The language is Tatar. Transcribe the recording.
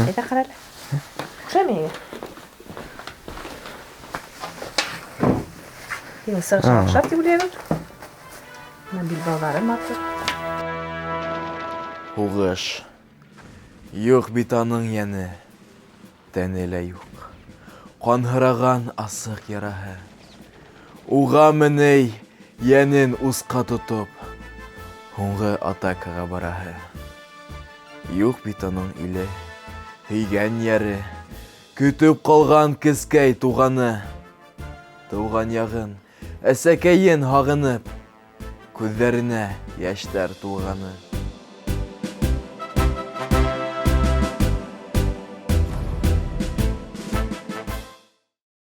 Hayda qarala. O'xshamaydi. Yine sarışın o'xshab deb o'ylayman. Mana bilbog'larim ma'qul. Huğuş. Yok bitanın yeni. Denele yok. Kanhıragan asık yarağı. Uğa miney yenin uska tutup. Hunғы atakaga barağı. Yok bitanın ile. Heygen yeri. Kütüp kalgan kıskay tuğanı. Tuğan yağın. Әсәкәйен һағынып, күҙҙәренә йәштәр тулғаны.